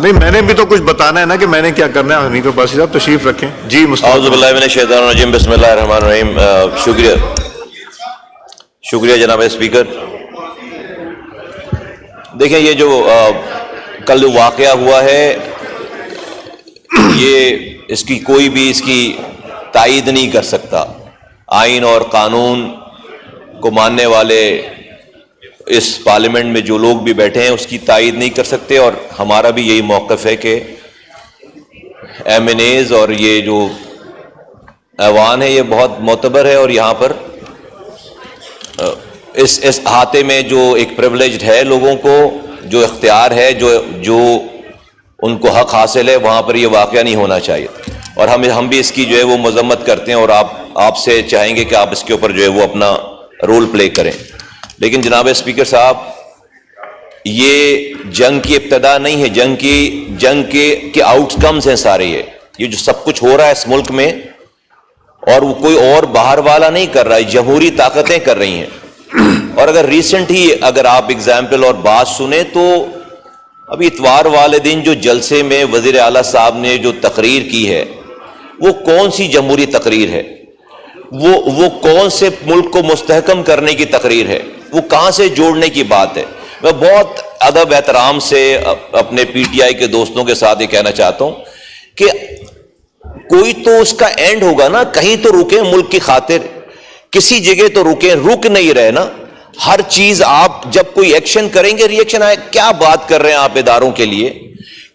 نہیں میں نے بھی تو کچھ بتانا ہے نا کہ میں نے کیا کرنا ہے. حنیف عباسی صاحب تشریف رکھیں. جی اعوذ باللہ من الشیطان الرجیم بسم اللہ الرحمن الرحیم. شکریہ جناب اسپیکر. دیکھیں یہ جو کل واقعہ ہوا ہے یہ اس کی کوئی بھی اس کی تائید نہیں کر سکتا. آئین اور قانون کو ماننے والے اس پارلیمنٹ میں جو لوگ بھی بیٹھے ہیں اس کی تائید نہیں کر سکتے, اور ہمارا بھی یہی موقف ہے کہ ایم این ایز اور یہ جو ایوان ہے یہ بہت معتبر ہے, اور یہاں پر اس احاطے میں جو ایک پریولیجڈ ہے لوگوں کو جو اختیار ہے جو ان کو حق حاصل ہے وہاں پر یہ واقعہ نہیں ہونا چاہیے. اور ہم بھی اس کی جو ہے وہ مذمت کرتے ہیں, اور آپ سے چاہیں گے کہ آپ اس کے اوپر جو ہے وہ اپنا رول پلے کریں. لیکن جناب اسپیکر صاحب یہ جنگ کی ابتدا نہیں ہے, جنگ کے آؤٹ کمز ہیں سارے. یہ جو سب کچھ ہو رہا ہے اس ملک میں, اور وہ کوئی اور باہر والا نہیں کر رہا ہے, جمہوری طاقتیں کر رہی ہیں. اور اگر ریسنٹ ہی اگر آپ ایگزامپل اور بات سنیں تو ابھی اتوار والے دن جو جلسے میں وزیر اعلیٰ صاحب نے جو تقریر کی ہے وہ کون سی جمہوری تقریر ہے؟ وہ کون سے ملک کو مستحکم کرنے کی تقریر ہے؟ وہ کہاں سے جوڑنے کی بات ہے؟ میں بہت ادب احترام سے اپنے پی ٹی آئی کے دوستوں کے ساتھ یہ کہنا چاہتا ہوں کہ کوئی تو اس کا اینڈ ہوگا نا, کہیں تو رکیں ملک کی خاطر, کسی جگہ تو رکیں. رک نہیں رہے نا, ہر چیز آپ جب کوئی ایکشن کریں گے ریئیکشن آئے. کیا بات کر رہے ہیں آپ اداروں کے لیے,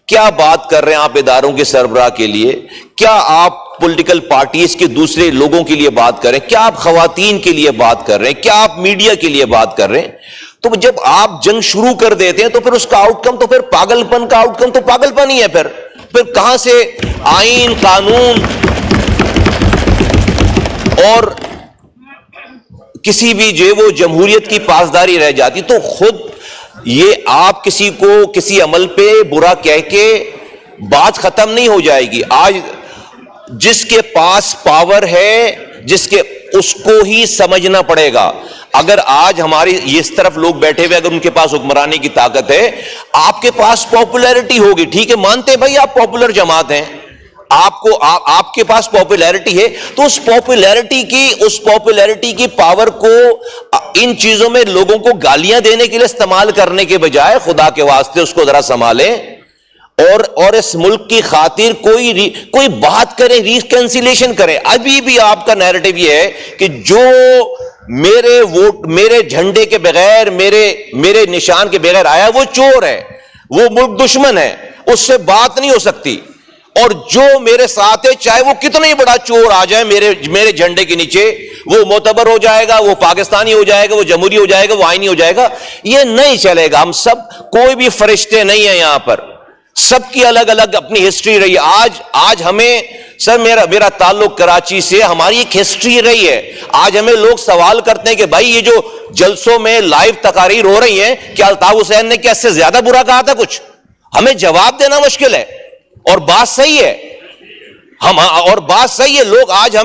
کیا بات کر رہے ہیں آپ اداروں کے سربراہ کے لیے, کیا آپ پولیٹیکل پارٹیز کے دوسرے لوگوں کے لیے بات کر رہے ہیں, کیا آپ خواتین کے لیے بات کر رہے ہیں, کیا آپ میڈیا کے لیے بات کر رہے ہیں؟ تو جب آپ جنگ شروع کر دیتے ہیں تو پھر اس کا آؤٹ کم تو پھر پاگل پن کا آؤٹ کم تو پاگل پن ہی ہے. پھر کہاں سے آئین قانون اور کسی بھی جو ہے وہ جمہوریت کی پاسداری رہ جاتی؟ تو خود یہ آپ کسی کو کسی عمل پہ برا کہہ کے بات ختم نہیں ہو جائے گی. آج جس کے پاس پاور ہے اس کو ہی سمجھنا پڑے گا. اگر آج ہماری اس طرف لوگ بیٹھے ہوئے اگر ان کے پاس حکمرانی کی طاقت ہے, آپ کے پاس پاپولیرٹی ہوگی, ٹھیک ہے مانتے بھائی آپ پاپولر جماعت ہیں, آپ کے پاس پاپولیرٹی ہے, تو اس پاپولیرٹی کی پاور کو ان چیزوں میں لوگوں کو گالیاں دینے کے لیے استعمال کرنے کے بجائے خدا کے واسطے اس کو ذرا سنبھالیں, اور اس ملک کی خاطر کوئی بات کریں, ریکنسیلیشن کریں. ابھی بھی آپ کا نیریٹو یہ ہے کہ جو میرے جھنڈے کے بغیر میرے نشان کے بغیر آیا وہ چور ہے, وہ ملک دشمن ہے, اس سے بات نہیں ہو سکتی. اور جو میرے ساتھ ہے چاہے وہ کتنا ہی بڑا چور آ جائے میرے جھنڈے کے نیچے, وہ معتبر ہو جائے گا, وہ پاکستانی ہو جائے گا, وہ جمہوری ہو جائے گا, وہ آئینی ہو جائے گا. یہ نہیں چلے گا. ہم سب کوئی بھی فرشتے نہیں ہیں یہاں پر, سب کی الگ الگ اپنی ہسٹری رہی ہے. آج ہمیں سر میرا تعلق کراچی سے, ہماری ایک ہسٹری رہی ہے. آج ہمیں لوگ سوال کرتے ہیں کہ بھائی یہ جو جلسوں میں لائیو تقاریر ہو رہی ہیں کیا الطاف حسین نے کیا اس سے زیادہ برا کہا تھا کچھ؟ ہمیں جواب دینا مشکل ہے, اور بات صحیح ہے. اور بات صحیح ہے. لوگ آج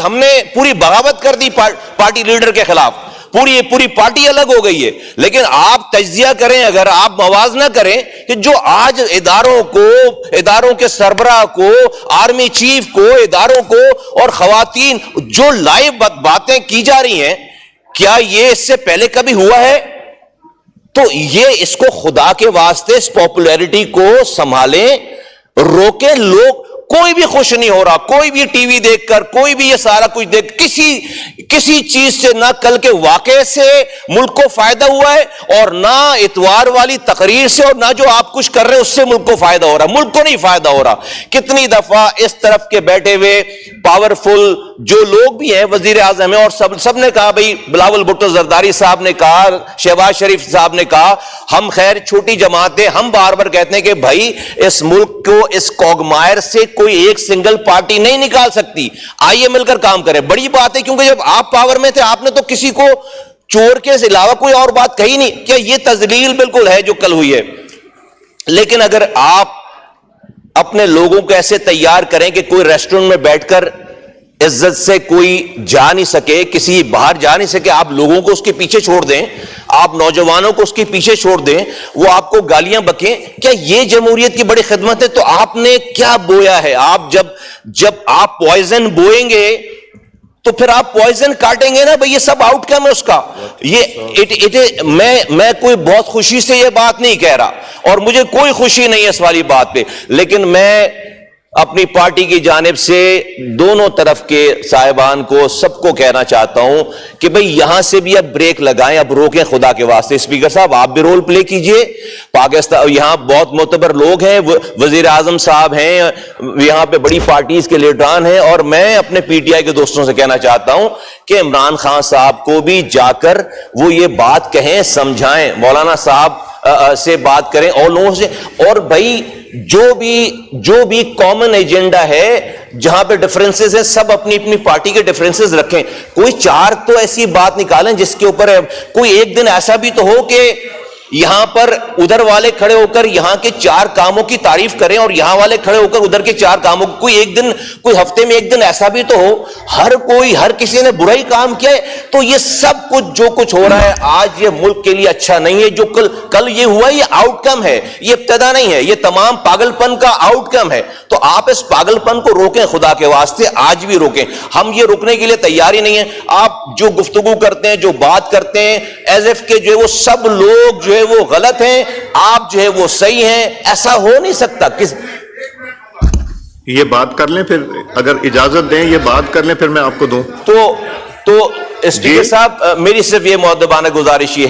ہم نے پوری بغاوت کر دی پارٹی لیڈر کے خلاف, پوری پارٹی الگ ہو گئی ہے. لیکن آپ تجزیہ کریں, اگر آپ موازنہ کریں کہ جو آج اداروں کے سربراہ کو, آرمی چیف کو, اداروں کو اور خواتین جو لائیو باتیں کی جا رہی ہیں, کیا یہ اس سے پہلے کبھی ہوا ہے؟ تو یہ اس کو خدا کے واسطے اس پاپولیرٹی کو سنبھالیں, روکیں. لوگ کوئی بھی خوش نہیں ہو رہا, کوئی بھی ٹی وی دیکھ کر, کوئی بھی یہ سارا کچھ دیکھ, کسی چیز سے نہ کل کے واقعے سے ملک کو فائدہ ہوا ہے, اور نہ اتوار والی تقریر سے, اور نہ جو آپ کچھ کر رہے ہیں اس سے ملک کو فائدہ ہو رہا. ملک کو نہیں فائدہ ہو رہا. کتنی دفعہ اس طرف کے بیٹھے ہوئے پاورفل جو لوگ بھی ہیں, وزیر اعظم ہیں, اور سب نے کہا, بھائی بلاول بھٹو زرداری صاحب نے کہا, شہباز شریف صاحب نے کہا, ہم خیر چھوٹی جماعت ہیں, ہم بار بار کہتے ہیں کہ بھائی اس ملک کو اس کوگمائر سے کوئی ایک سنگل پارٹی نہیں نکال سکتی. آئیے مل کر کام کریں. بڑی بات ہے کیونکہ جب آپ پاور میں تھے آپ نے تو کسی کو چور کے علاوہ کوئی اور بات کہی نہیں. کیا یہ تذلیل بالکل ہے جو کل ہوئی ہے. لیکن اگر آپ اپنے لوگوں کو ایسے تیار کریں کہ کوئی ریسٹورنٹ میں بیٹھ کر عزت سے کوئی جا نہیں سکے, کسی باہر جا نہیں سکے, آپ لوگوں کو اس کے پیچھے چھوڑ دیں, آپ نوجوانوں کو اس کے پیچھے چھوڑ دیں, وہ آپ کو گالیاں بکیں, کیا یہ جمہوریت کی بڑی خدمت ہے؟ تو آپ نے کیا بویا ہے؟ آپ جب آپ پوائزن بوئیں گے تو پھر آپ پوائزن کاٹیں گے نا بھئی, یہ سب آؤٹ کم ہے اس کا. میں کوئی بہت خوشی سے یہ بات نہیں کہہ رہا, اور مجھے کوئی خوشی نہیں ہے اس والی بات پہ, لیکن میں اپنی پارٹی کی جانب سے دونوں طرف کے صاحبان کو, سب کو کہنا چاہتا ہوں کہ بھئی یہاں سے بھی اب بریک لگائیں, اب روکیں خدا کے واسطے. اسپیکر صاحب آپ بھی رول پلے کیجئے. پاکستان یہاں بہت معتبر لوگ ہیں, وزیر اعظم صاحب ہیں, یہاں پہ بڑی پارٹیز کے لیڈران ہیں, اور میں اپنے پی ٹی آئی کے دوستوں سے کہنا چاہتا ہوں کہ عمران خان صاحب کو بھی جا کر وہ یہ بات کہیں, سمجھائیں, مولانا صاحب سے بات کریں اور لوگوں سے. اور بھائی جو بھی کامن ایجنڈا ہے, جہاں پہ ڈفرنسز ہیں, سب اپنی اپنی پارٹی کے ڈفرنسز رکھیں. کوئی چار تو ایسی بات نکالیں جس کے اوپر کوئی ایک دن ایسا بھی تو ہو کہ یہاں پر ادھر والے کھڑے ہو کر یہاں کے چار کاموں کی تعریف کریں, اور یہاں والے کھڑے ہو کر ادھر کے چار کاموں کی. کوئی ایک دن, کوئی ہفتے میں ایک دن ایسا بھی تو ہو. ہر کسی نے برا ہی کام کیا ہے. تو یہ سب کچھ جو کچھ ہو رہا ہے آج, یہ ملک کے لیے اچھا نہیں ہے. جو کل یہ ہوا, یہ آؤٹ کم ہے, یہ ابتدا نہیں ہے, یہ تمام پاگل پن کا آؤٹ کم ہے. تو آپ اس پاگل پن کو روکیں خدا کے واسطے, آج بھی روکیں. ہم یہ روکنے کے لیے تیار ہی نہیں ہیں. آپ جو گفتگو کرتے ہیں, جو بات کرتے ہیں, ایز ایف کہ جو ہے وہ سب لوگ جو ہے وہ غلط ہیں, آپ جو ہے وہ صحیح ہیں. ایسا ہو نہیں سکتا. یہ بات کر لیں, پھر اگر اجازت دیں یہ بات کر لیں, پھر میں آپ کو دوں. تو اسپیکر صاحب میری صرف یہ مؤدبانہ گزارش یہ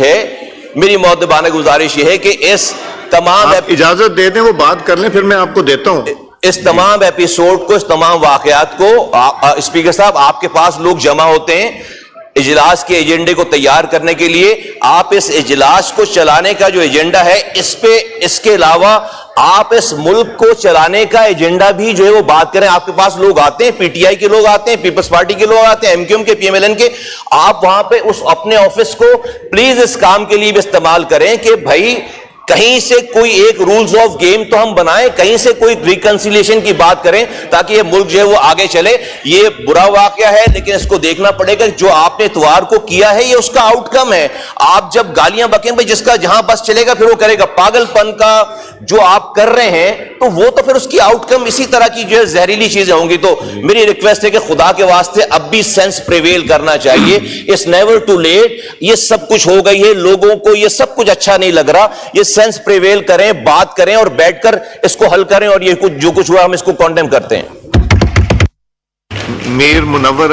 ہے کہ اس تمام اجازت دے دیں, وہ بات کر لیں, پھر میں آپ کو دیتا ہوں. اس تمام ایپیسوڈ کو, اس تمام واقعات کو, اسپیکر صاحب آپ کے پاس لوگ جمع ہوتے ہیں اجلاس کے ایجنڈے کو تیار کرنے کے لیے. آپ اس اجلاس کو چلانے کا جو ایجنڈا ہے, اس کے علاوہ آپ اس ملک کو چلانے کا ایجنڈا بھی جو ہے وہ بات کریں. آپ کے پاس لوگ آتے ہیں, پی ٹی آئی کے لوگ آتے ہیں, پیپلز پارٹی کے لوگ آتے ہیں, ایم کیو ایم کے, پی ایم ایل این کے. آپ وہاں پہ اس اپنے آفس کو پلیز اس کام کے لیے بھی استعمال کریں کہ بھائی کہیں سے کوئی ایک رولز آف گیم تو ہم بنائیں, کہیں سے کوئی ریکنسیلیشن کی بات کریں, تاکہ یہ ملک جو ہے وہ آگے چلے. یہ برا واقعہ ہے, لیکن اس کو دیکھنا پڑے گا جو آپ نے اتوار کو کیا ہے, یہ اس کا آؤٹ کم ہے. آپ جب گالیاں بکیں بھائی, جس کا جہاں بس چلے گا پھر وہ کرے گا. پاگل پن کا جو آپ کر رہے ہیں, تو وہ تو پھر اس کی آؤٹ کم اسی طرح کی جو ہے زہریلی چیزیں ہوں گی. تو میری ریکویسٹ ہے کہ خدا کے واسطے اب بھی سینس پریویل کرنا چاہیے. It's never too late. یہ سب کچھ ہو گئی ہے, لوگوں کو یہ سب کچھ اچھا نہیں لگ رہا. یہ سینس پریویل کریں, بات کریں اور بیٹھ کر اس کو حل کریں, اور یہ جو کچھ ہوا ہم اس کو کانڈیم کرتے ہیں. میر منور